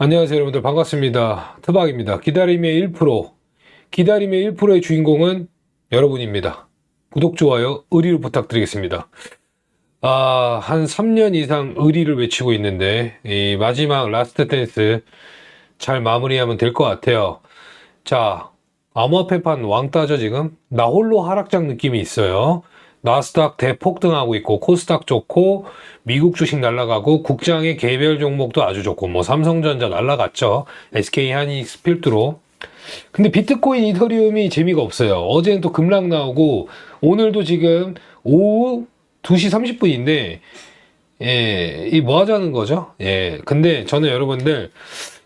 안녕하세요 여러분들, 반갑습니다. 트박입니다. 기다림의 1%, 기다림의 1%의 주인공은 여러분입니다. 구독, 좋아요, 의리를 부탁드리겠습니다. 한 3년 이상 의리를 외치고 있는데 이 마지막 라스트 댄스 잘 마무리하면 될 것 같아요. 자, 암호화폐판 왕따죠. 지금 나 홀로 하락장 느낌이 있어요. 나스닥 대폭등하고 있고, 코스닥 좋고, 미국 주식 날라가고, 국장의 개별 종목도 아주 좋고, 뭐 삼성전자 날라갔죠. SK 하이닉스 필두로. 근데 비트코인, 이더리움이 재미가 없어요. 어제는 또 급락 나오고, 오늘도 지금 오후 2시 30분인데 이 뭐 하자는 거죠? 근데 저는 여러분들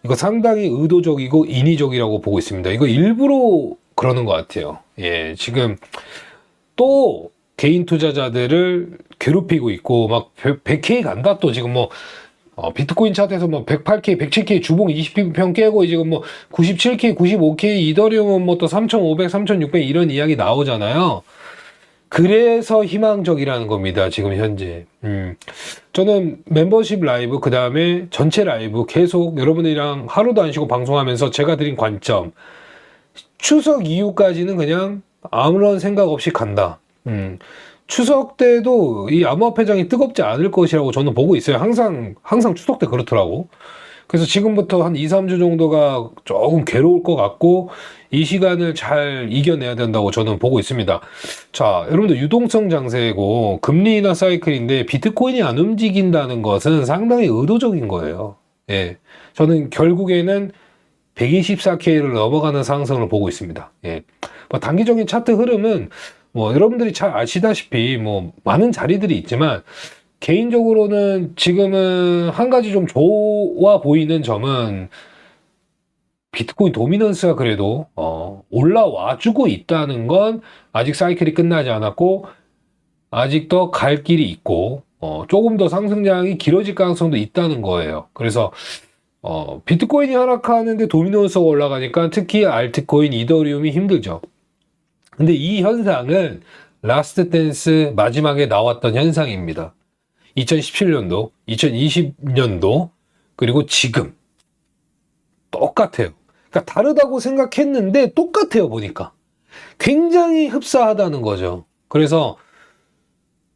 이거 상당히 의도적이고 인위적이라고 보고 있습니다. 이거 일부러 그러는 것 같아요. 지금 또 개인 투자자들을 괴롭히고 있고, 막 100K 간다. 또 지금 뭐 비트코인 차트에서 뭐 108K, 107K 주봉 20평 깨고, 지금 뭐 97K, 95K, 이더리움은 뭐 또 3,500, 3,600 이런 이야기 나오잖아요. 그래서 희망적이라는 겁니다. 지금 현재. 저는 멤버십 라이브, 그 다음에 전체 라이브 계속 여러분들이랑 하루도 안 쉬고 방송하면서 제가 드린 관점, 추석 이후까지는 그냥 아무런 생각 없이 간다. 추석 때도 이 암호화폐장이 뜨겁지 않을 것이라고 저는 보고 있어요. 항상 추석 때 그렇더라고. 그래서 지금부터 한 2, 3주 정도가 조금 괴로울 것 같고, 이 시간을 잘 이겨내야 된다고 저는 보고 있습니다. 자, 여러분들 유동성 장세고 금리 인하 사이클인데 비트코인이 안 움직인다는 것은 상당히 의도적인 거예요. 저는 결국에는 124K를 넘어가는 상승을 보고 있습니다. 뭐 단기적인 차트 흐름은 뭐 여러분들이 잘 아시다시피 뭐 많은 자리들이 있지만, 개인적으로는 지금은 한 가지 좀 좋아 보이는 점은 비트코인 도미넌스가 그래도 올라와 주고 있다는 건, 아직 사이클이 끝나지 않았고 아직 더 갈 길이 있고 조금 더 상승장이 길어질 가능성도 있다는 거예요. 그래서 비트코인이 하락하는데 도미넌스가 올라가니까 특히 알트코인, 이더리움이 힘들죠. 근데 이 현상은 라스트 댄스 마지막에 나왔던 현상입니다. 2017년도, 2020년도, 그리고 지금 똑같아요. 그러니까 다르다고 생각했는데 똑같아요, 보니까. 굉장히 흡사하다는 거죠. 그래서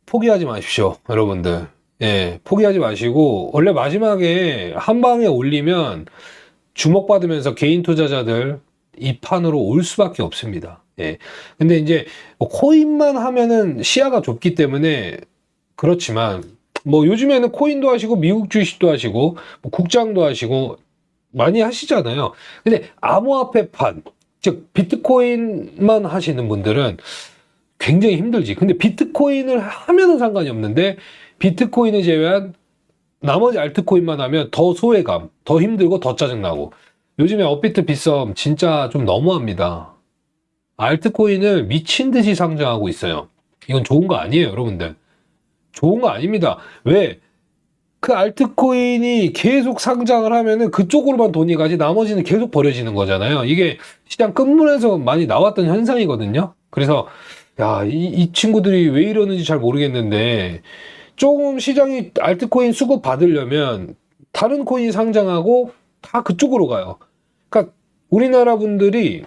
포기하지 마십시오, 여러분들. 포기하지 마시고, 원래 마지막에 한 방에 올리면 주목받으면서 개인 투자자들 이 판으로 올 수밖에 없습니다. 근데 이제 뭐 코인만 하면은 시야가 좁기 때문에 그렇지만, 뭐 요즘에는 코인도 하시고 미국 주식도 하시고 뭐 국장도 하시고 많이 하시잖아요. 근데 암호화폐판, 즉 비트코인만 하시는 분들은 굉장히 힘들지. 근데 비트코인을 하면은 상관이 없는데, 비트코인을 제외한 나머지 알트코인만 하면 더 소외감, 더 힘들고 더 짜증나고. 요즘에 업비트 빗썸 진짜 좀 너무합니다. 알트코인을 미친 듯이 상장하고 있어요. 이건 좋은 거 아니에요, 여러분들. 좋은 거 아닙니다. 왜? 그 알트코인이 계속 상장을 하면은 그쪽으로만 돈이 가지 나머지는 계속 버려지는 거잖아요. 이게 시장 끝문에서 많이 나왔던 현상이거든요. 그래서 이 친구들이 왜 이러는지 잘 모르겠는데, 조금 시장이 알트코인 수급 받으려면 다른 코인이 상장하고 다 그쪽으로 가요. 그러니까 우리나라 분들이,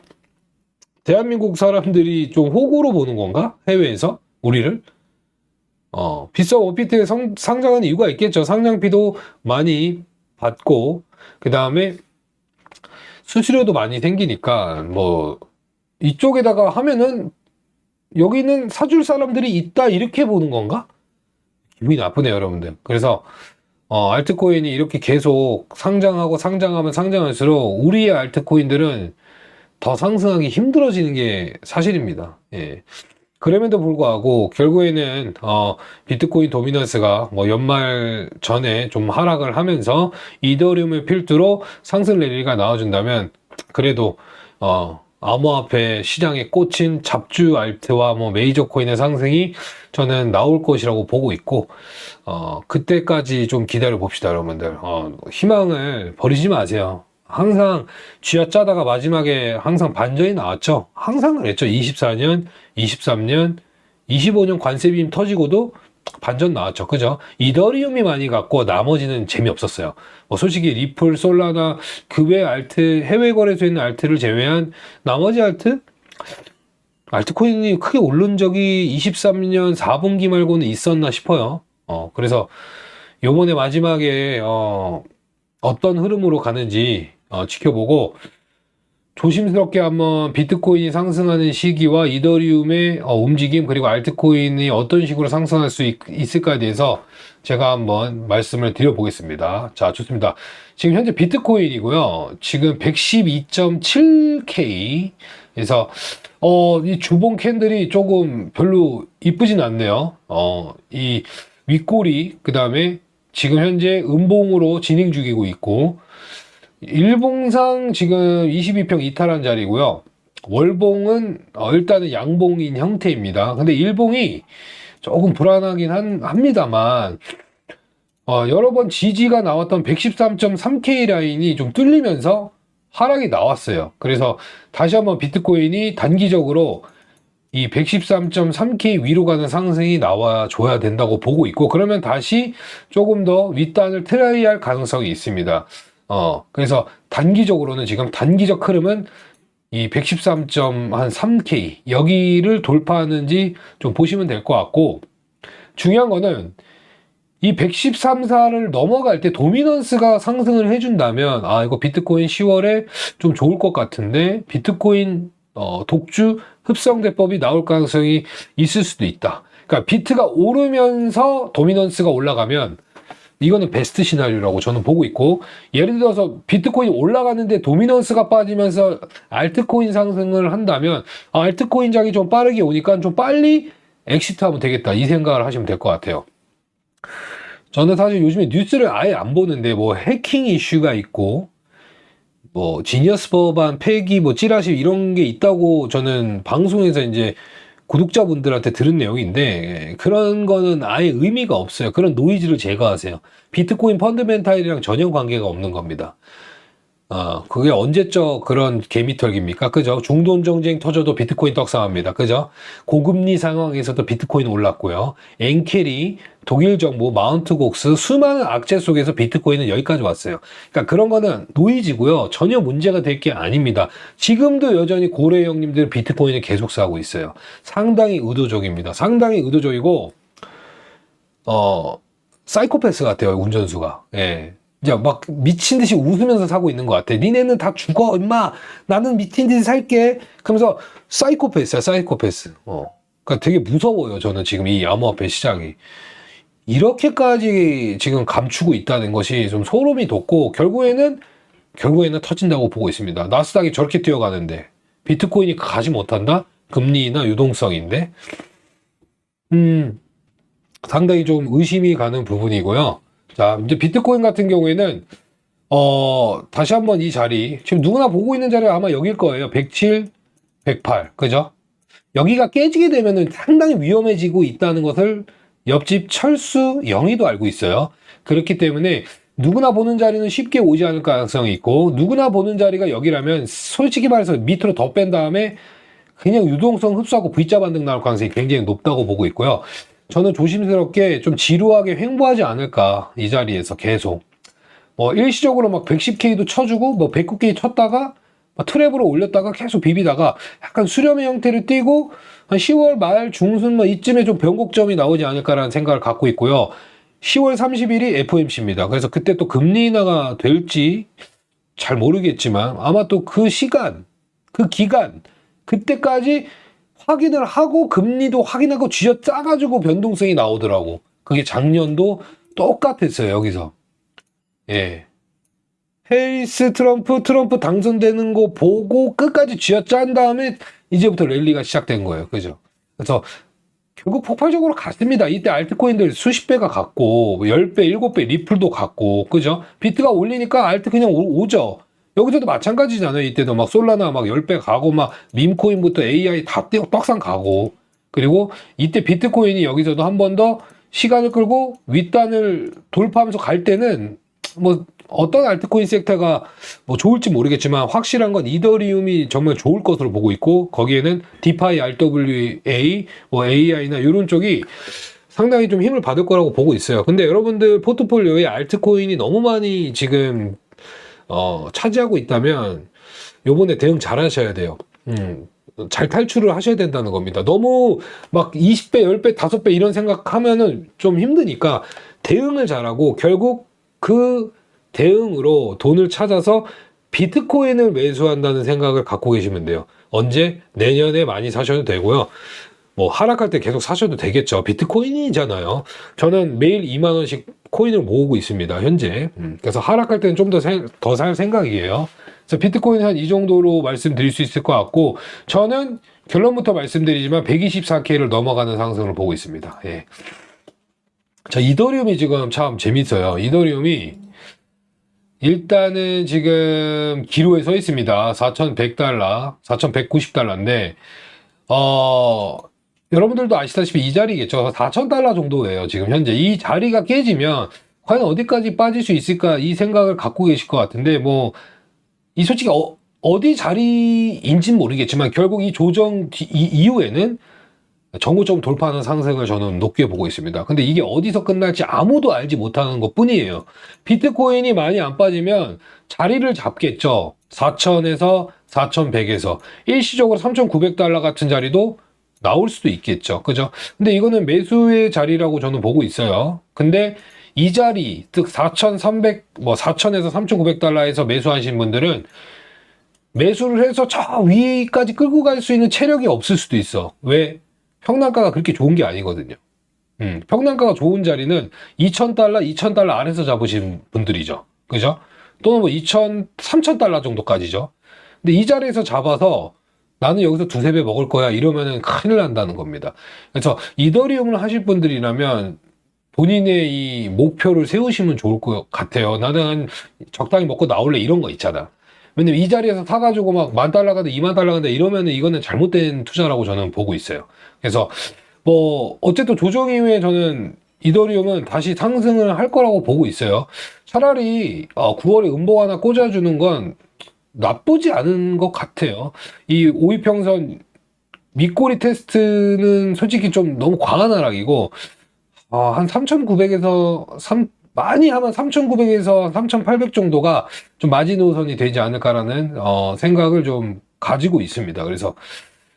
대한민국 사람들이 좀 호구로 보는 건가? 해외에서 우리를? 빗썸 오피트에 상장하는 이유가 있겠죠. 상장비도 많이 받고, 그 다음에 수수료도 많이 생기니까, 뭐 이쪽에다가 하면은 여기는 사줄 사람들이 있다, 이렇게 보는 건가? 기분이 나쁘네요, 여러분들. 그래서 알트코인이 이렇게 계속 상장하고 상장하면 상장할수록 우리의 알트코인들은 더 상승하기 힘들어지는 게 사실입니다. 그럼에도 불구하고 결국에는 비트코인 도미넌스가 뭐 연말 전에 좀 하락을 하면서 이더리움을 필두로 상승 랠리가 나와준다면, 그래도 암호화폐 시장에 꽂힌 잡주 알트와 뭐 메이저 코인의 상승이 저는 나올 것이라고 보고 있고, 그때까지 좀 기다려 봅시다, 여러분들. 희망을 버리지 마세요. 항상 쥐어짜다가 마지막에 항상 반전이 나왔죠. 항상 그랬죠. 24년, 23년, 25년 관세비임 터지고도 반전 나왔죠. 그죠? 이더리움이 많이 갔고 나머지는 재미없었어요. 뭐 솔직히 리플, 솔라나 그 외 알트, 해외 거래소에 있는 알트를 제외한 나머지 알트코인이 크게 오른 적이 23년 4분기 말고는 있었나 싶어요. 그래서 요번에 마지막에 어떤 흐름으로 가는지 지켜보고 조심스럽게 한번 비트코인이 상승하는 시기와 이더리움의 움직임, 그리고 알트코인이 어떤 식으로 상승할 수 있을까에 대해서 제가 한번 말씀을 드려보겠습니다. 자, 좋습니다. 지금 현재 비트코인이고요. 지금 112.7K. 그래서 이 주봉 캔들이 조금 별로 이쁘진 않네요. 이 윗꼬리, 그 다음에 지금 현재 음봉으로 진행 중이고 있고, 일봉상 지금 22평 이탈한 자리고요. 월봉은 일단은 양봉인 형태입니다. 근데 일봉이 조금 불안하긴 합니다만 여러 번 지지가 나왔던 113.3K 라인이 좀 뚫리면서 하락이 나왔어요. 그래서 다시 한번 비트코인이 단기적으로 이 113.3K 위로 가는 상승이 나와줘야 된다고 보고 있고, 그러면 다시 조금 더 윗단을 트라이할 가능성이 있습니다. 그래서 단기적으로는 지금 단기적 흐름은 이 113.3K 여기를 돌파하는지 좀 보시면 될 것 같고, 중요한 거는 이 113사를 넘어갈 때 도미넌스가 상승을 해준다면 이거 비트코인 10월에 좀 좋을 것 같은데, 비트코인 독주 흡성대법이 나올 가능성이 있을 수도 있다. 그러니까 비트가 오르면서 도미넌스가 올라가면 이거는 베스트 시나리오라고 저는 보고 있고, 예를 들어서 비트코인이 올라가는데 도미넌스가 빠지면서 알트코인 상승을 한다면 알트코인 장이 좀 빠르게 오니까 좀 빨리 엑시트하면 되겠다, 이 생각을 하시면 될 것 같아요. 저는 사실 요즘에 뉴스를 아예 안 보는데 뭐 해킹 이슈가 있고 뭐 지니어스 법안 폐기 뭐 찌라시 이런 게 있다고 저는 방송에서 이제 구독자분들한테 들은 내용인데, 그런 거는 아예 의미가 없어요. 그런 노이즈를 제거하세요. 비트코인 펀드멘탈이랑 전혀 관계가 없는 겁니다. 그게 언제적 그런 개미털기입니까? 그죠? 중동 정쟁 터져도 비트코인 떡상합니다. 그죠? 고금리 상황에서도 비트코인 올랐고요. 엔캐리, 독일 정부, 마운트 곡스, 수많은 악재 속에서 비트코인은 여기까지 왔어요. 그러니까 그런 거는 노이즈고요. 전혀 문제가 될 게 아닙니다. 지금도 여전히 고래 형님들 비트코인을 계속 사고 있어요. 상당히 의도적입니다. 상당히 의도적이고, 사이코패스 같아요, 운전수가. 예. 이제 막 미친 듯이 웃으면서 사고 있는 것 같아. 니네는 다 죽어, 임마. 나는 미친 듯이 살게. 그러면서 사이코패스야, 사이코패스. 그러니까 되게 무서워요, 저는 지금 이 암호화폐 시장이. 이렇게까지 지금 감추고 있다는 것이 좀 소름이 돋고, 결국에는 터진다고 보고 있습니다. 나스닥이 저렇게 뛰어가는데 비트코인이 가지 못한다? 금리나 유동성인데. 상당히 좀 의심이 가는 부분이고요. 자, 이제 비트코인 같은 경우에는 다시 한번 이 자리, 지금 누구나 보고 있는 자리가 아마 여길 거예요. 107, 108, 그죠? 여기가 깨지게 되면은 상당히 위험해지고 있다는 것을 옆집 철수 영희도 알고 있어요. 그렇기 때문에 누구나 보는 자리는 쉽게 오지 않을 가능성이 있고, 누구나 보는 자리가 여기라면 솔직히 말해서 밑으로 더 뺀 다음에 그냥 유동성 흡수하고 V자 반등 나올 가능성이 굉장히 높다고 보고 있고요. 저는 조심스럽게 좀 지루하게 횡보하지 않을까, 이 자리에서 계속. 뭐 일시적으로 막 110K도 쳐주고 뭐 109K 쳤다가 트랩으로 올렸다가 계속 비비다가 약간 수렴의 형태를 띠고 한 10월 말 중순 뭐 이쯤에 좀 변곡점이 나오지 않을까라는 생각을 갖고 있고요. 10월 30일이 FOMC입니다. 그래서 그때 또 금리 인하가 될지 잘 모르겠지만 아마 또 그 시간, 그 기간, 그때까지 확인을 하고 금리도 확인하고 쥐어 짜가지고 변동성이 나오더라고. 그게 작년도 똑같았어요, 여기서. 예. 해리스 트럼프 당선되는 거 보고 끝까지 쥐어짠 다음에 이제부터 랠리가 시작된 거예요. 그죠? 그래서 결국 폭발적으로 갔습니다. 이때 알트코인들 수십 배가 갔고 10배, 7배 리플도 갔고, 그죠? 비트가 올리니까 알트 그냥 오죠. 여기서도 마찬가지잖아요. 이때도 막 솔라나 막 10배 가고 막 밈코인부터 AI 다 떡상 가고, 그리고 이때 비트코인이 여기서도 한 번 더 시간을 끌고 윗단을 돌파하면서 갈 때는 뭐 어떤 알트코인 섹터가 뭐 좋을지 모르겠지만 확실한 건 이더리움이 정말 좋을 것으로 보고 있고, 거기에는 디파이, RWA, 뭐 AI나 이런 쪽이 상당히 좀 힘을 받을 거라고 보고 있어요. 근데 여러분들 포트폴리오에 알트코인이 너무 많이 지금 차지하고 있다면 요번에 대응 잘 하셔야 돼요. 잘 탈출을 하셔야 된다는 겁니다. 너무 막 20배, 10배, 5배 이런 생각하면은 좀 힘드니까 대응을 잘하고 결국 그 대응으로 돈을 찾아서 비트코인을 매수한다는 생각을 갖고 계시면 돼요. 언제? 내년에 많이 사셔도 되고요. 뭐 하락할 때 계속 사셔도 되겠죠. 비트코인이잖아요. 저는 매일 2만 원씩 코인을 모으고 있습니다. 현재. 그래서 하락할 때는 좀 더 살 생각이에요. 그래서 비트코인 한 이 정도로 말씀드릴 수 있을 것 같고, 저는 결론부터 말씀드리지만 124K를 넘어가는 상승을 보고 있습니다. 예. 자, 이더리움이 지금 참 재밌어요. 이더리움이 일단은 지금 기로에 서 있습니다. 4,100달러, 4,190달러인데, 여러분들도 아시다시피 이 자리겠죠. 4,000달러 정도예요. 지금 현재. 이 자리가 깨지면 과연 어디까지 빠질 수 있을까 이 생각을 갖고 계실 것 같은데, 뭐, 이 솔직히 어디 자리인진 모르겠지만 결국 이 조정 이후에는 정고점 돌파하는 상승을 저는 높게 보고 있습니다. 근데 이게 어디서 끝날지 아무도 알지 못하는 것 뿐이에요. 비트코인이 많이 안 빠지면 자리를 잡겠죠. 4,000에서 4,100에서 일시적으로 3,900달러 같은 자리도 나올 수도 있겠죠. 그죠? 근데 이거는 매수의 자리라고 저는 보고 있어요. 근데 이 자리, 즉 4,300, 4,000에서 3,900달러에서 매수하신 분들은 매수를 해서 저 위까지 끌고 갈 수 있는 체력이 없을 수도 있어. 왜? 평단가가 그렇게 좋은 게 아니거든요. 평단가가 좋은 자리는 2,000달러, 2,000달러 안에서 잡으신 분들이죠. 그죠? 또는 뭐 2,000, 3,000달러 정도까지죠. 근데 이 자리에서 잡아서 나는 여기서 두세 배 먹을 거야 이러면은 큰일 난다는 겁니다. 그래서 이더리움을 하실 분들이라면 본인의 이 목표를 세우시면 좋을 것 같아요. 나는 적당히 먹고 나올래 이런 거 있잖아. 왜냐면 이 자리에서 사가지고 막 10,000달러 간다, 20,000달러 간다 이러면은 이거는 잘못된 투자라고 저는 보고 있어요. 그래서 뭐 어쨌든 조정 이후에 저는 이더리움은 다시 상승을 할 거라고 보고 있어요. 차라리 9월에 음봉 하나 꽂아주는 건 나쁘지 않은 것 같아요. 이 5위평선 밑꼬리 테스트는 솔직히 좀 너무 과한 하락이고 한 3,900에서 많이 하면 3,900에서 3,800 정도가 좀 마지노선이 되지 않을까라는 생각을 좀 가지고 있습니다. 그래서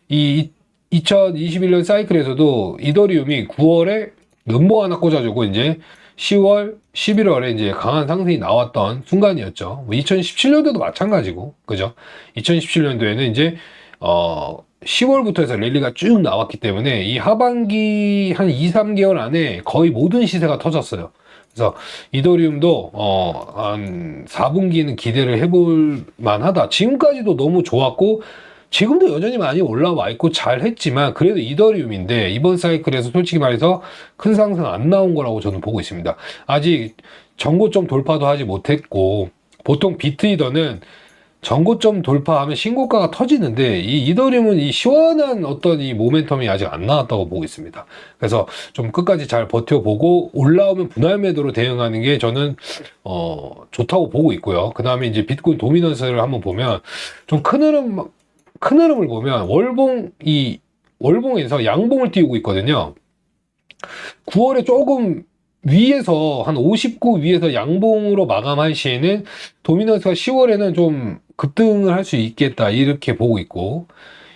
이 2021년 사이클에서도 이더리움이 9월에 음봉 하나 꽂아주고 이제 10월, 11월에 이제 강한 상승이 나왔던 순간이었죠. 2017년도도 마찬가지고, 그죠? 2017년도에는 이제 10월부터 해서 랠리가 쭉 나왔기 때문에 이 하반기 한 2, 3개월 안에 거의 모든 시세가 터졌어요. 그래서 이더리움도 한 4분기는 기대를 해볼 만하다. 지금까지도 너무 좋았고 지금도 여전히 많이 올라와 있고 잘 했지만 그래도 이더리움인데 이번 사이클에서 솔직히 말해서 큰 상승 안 나온 거라고 저는 보고 있습니다. 아직 전고점 돌파도 하지 못했고 보통 비트이더는 전고점 돌파하면 신고가가 터지는데 이 이더리움은 이 시원한 어떤 이 모멘텀이 아직 안 나왔다고 보고 있습니다. 그래서 좀 끝까지 잘 버텨보고 올라오면 분할 매도로 대응하는 게 저는 좋다고 보고 있고요. 그 다음에 이제 비트코인 도미넌스를 한번 보면 좀 큰 흐름을 보면 월봉에서 양봉을 띄우고 있거든요. 9월에 조금 위에서 한 59 위에서 양봉으로 마감할 시에는 도미넌스가 10월에는 좀 급등을 할 수 있겠다 이렇게 보고 있고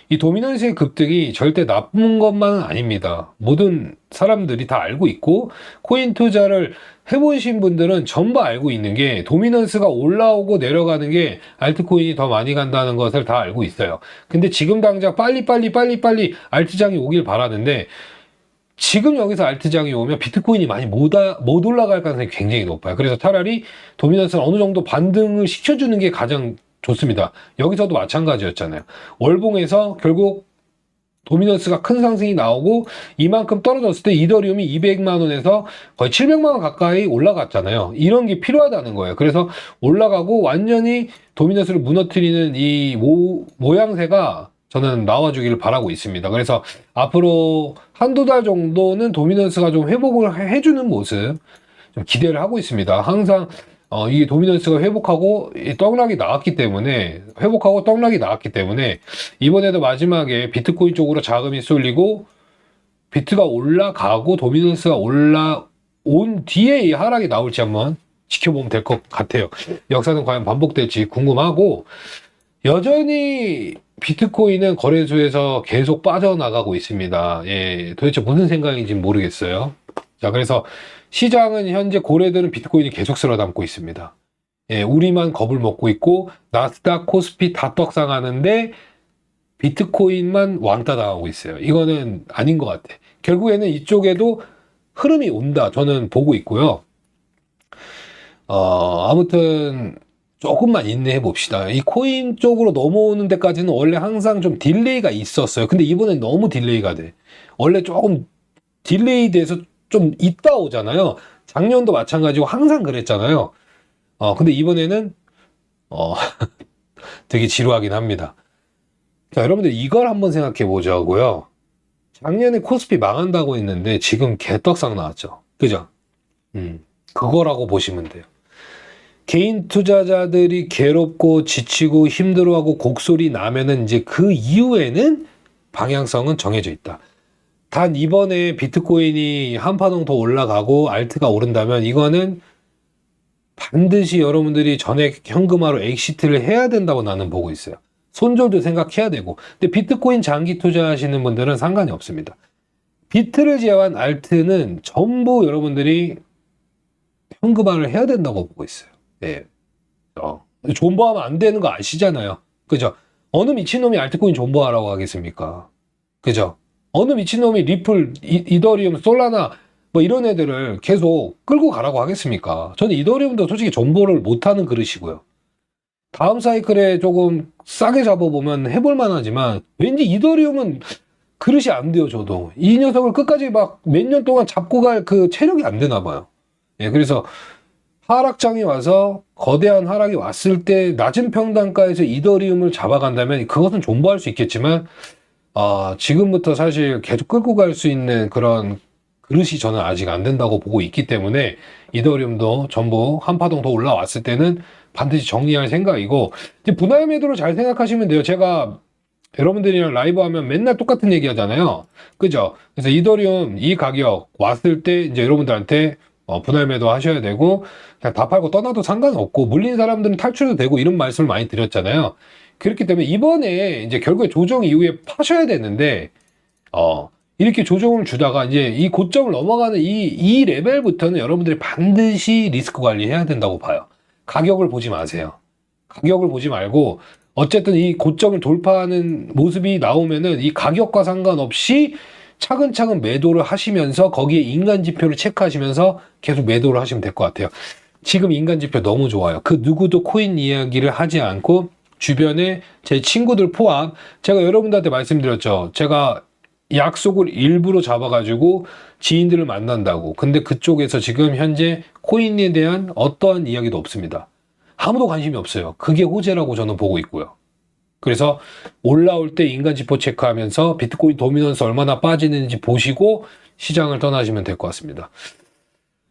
이 도미넌스의 급등이 절대 나쁜 것만은 아닙니다. 모든 사람들이 다 알고 있고 코인 투자를 해보신 분들은 전부 알고 있는 게 도미넌스가 올라오고 내려가는 게 알트코인이 더 많이 간다는 것을 다 알고 있어요. 근데 지금 당장 빨리 알트장이 오길 바라는데 지금 여기서 알트장이 오면 비트코인이 많이 못 올라갈 가능성이 굉장히 높아요. 그래서 차라리 도미넌스는 어느 정도 반등을 시켜주는 게 가장 좋습니다. 여기서도 마찬가지였잖아요. 월봉에서 결국 도미넌스가 큰 상승이 나오고 이만큼 떨어졌을 때 이더리움이 200만 원에서 거의 700만 원 가까이 올라갔잖아요. 이런 게 필요하다는 거예요. 그래서 올라가고 완전히 도미넌스를 무너뜨리는 이 모양새가 저는 나와주기를 바라고 있습니다. 그래서 앞으로 한두 달 정도는 도미넌스가 좀 회복을 해주는 모습 좀 기대를 하고 있습니다. 항상 이게 도미넌스가 회복하고 떡락이 나왔기 때문에 이번에도 마지막에 비트코인 쪽으로 자금이 쏠리고 비트가 올라가고 도미넌스가 올라온 뒤에 이 하락이 나올지 한번 지켜보면 될 것 같아요. 역사는 과연 반복될지 궁금하고, 여전히 비트코인은 거래소에서 계속 빠져나가고 있습니다. 예, 도대체 무슨 생각인지 모르겠어요. 자, 그래서 시장은 현재 고래들은 비트코인이 계속 쓸어 담고 있습니다. 예, 우리만 겁을 먹고 있고, 나스닥, 코스피 다 떡상하는데, 비트코인만 왕따 당하고 있어요. 이거는 아닌 것 같아. 결국에는 이쪽에도 흐름이 온다. 저는 보고 있고요. 아무튼, 조금만 인내해 봅시다. 이 코인 쪽으로 넘어오는 데까지는 원래 항상 좀 딜레이가 있었어요. 근데 이번엔 너무 딜레이가 돼. 원래 조금 딜레이 돼서 좀 있다 오잖아요. 작년도 마찬가지고 항상 그랬잖아요. 근데 이번에는, 되게 지루하긴 합니다. 자, 여러분들 이걸 한번 생각해 보자고요. 작년에 코스피 망한다고 했는데 지금 개떡상 나왔죠. 그죠? 그거라고 보시면 돼요. 개인 투자자들이 괴롭고 지치고 힘들어하고 곡소리 나면은 이제 그 이후에는 방향성은 정해져 있다. 단 이번에 비트코인이 한파동 더 올라가고 알트가 오른다면 이거는 반드시 여러분들이 전액 현금화로 엑시트를 해야 된다고 나는 보고 있어요. 손절도 생각해야 되고. 근데 비트코인 장기 투자하시는 분들은 상관이 없습니다. 비트를 제외한 알트는 전부 여러분들이 현금화를 해야 된다고 보고 있어요. 예. 존버하면 안 되는 거 아시잖아요. 그죠? 어느 미친놈이 알트코인 존버하라고 하겠습니까? 그죠? 어느 미친놈이 리플, 이더리움, 솔라나 뭐 이런 애들을 계속 끌고 가라고 하겠습니까? 저는 이더리움도 솔직히 존버를 못하는 그릇이고요. 다음 사이클에 조금 싸게 잡아보면 해볼 만하지만 왠지 이더리움은 그릇이 안 돼요. 저도 이 녀석을 끝까지 막 몇 년 동안 잡고 갈 그 체력이 안 되나 봐요. 예, 그래서 하락장이 와서 거대한 하락이 왔을 때 낮은 평단가에서 이더리움을 잡아간다면 그것은 존버할 수 있겠지만 지금부터 사실 계속 끌고 갈 수 있는 그런 그릇이 저는 아직 안 된다고 보고 있기 때문에 이더리움도 전부 한파동 더 올라왔을 때는 반드시 정리할 생각이고, 이제 분할 매도를 잘 생각하시면 돼요. 제가 여러분들이랑 라이브 하면 맨날 똑같은 얘기 하잖아요. 그죠? 그래서 이더리움 이 가격 왔을 때 이제 여러분들한테 분할 매도 하셔야 되고, 그냥 다 팔고 떠나도 상관없고, 물린 사람들은 탈출도 되고, 이런 말씀을 많이 드렸잖아요. 그렇기 때문에 이번에 이제 결국에 조정 이후에 파셔야 되는데, 이렇게 조정을 주다가 이제 이 고점을 넘어가는 이 레벨부터는 여러분들이 반드시 리스크 관리해야 된다고 봐요. 가격을 보지 마세요. 가격을 보지 말고, 어쨌든 이 고점을 돌파하는 모습이 나오면은 이 가격과 상관없이 차근차근 매도를 하시면서 거기에 인간 지표를 체크하시면서 계속 매도를 하시면 될 것 같아요. 지금 인간 지표 너무 좋아요. 그 누구도 코인 이야기를 하지 않고 주변에 제 친구들 포함, 제가 여러분들한테 말씀드렸죠. 제가 약속을 일부러 잡아가지고 지인들을 만난다고. 근데 그쪽에서 지금 현재 코인에 대한 어떠한 이야기도 없습니다. 아무도 관심이 없어요. 그게 호재라고 저는 보고 있고요. 그래서 올라올 때 인간지표 체크하면서 비트코인 도미넌스 얼마나 빠지는지 보시고 시장을 떠나시면 될 것 같습니다.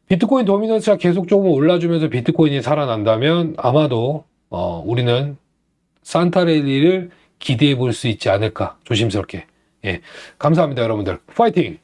비트코인 도미넌스가 계속 조금 올라주면서 비트코인이 살아난다면 아마도 우리는 산타랠리를 기대해 볼 수 있지 않을까, 조심스럽게. 예, 감사합니다 여러분들. 파이팅!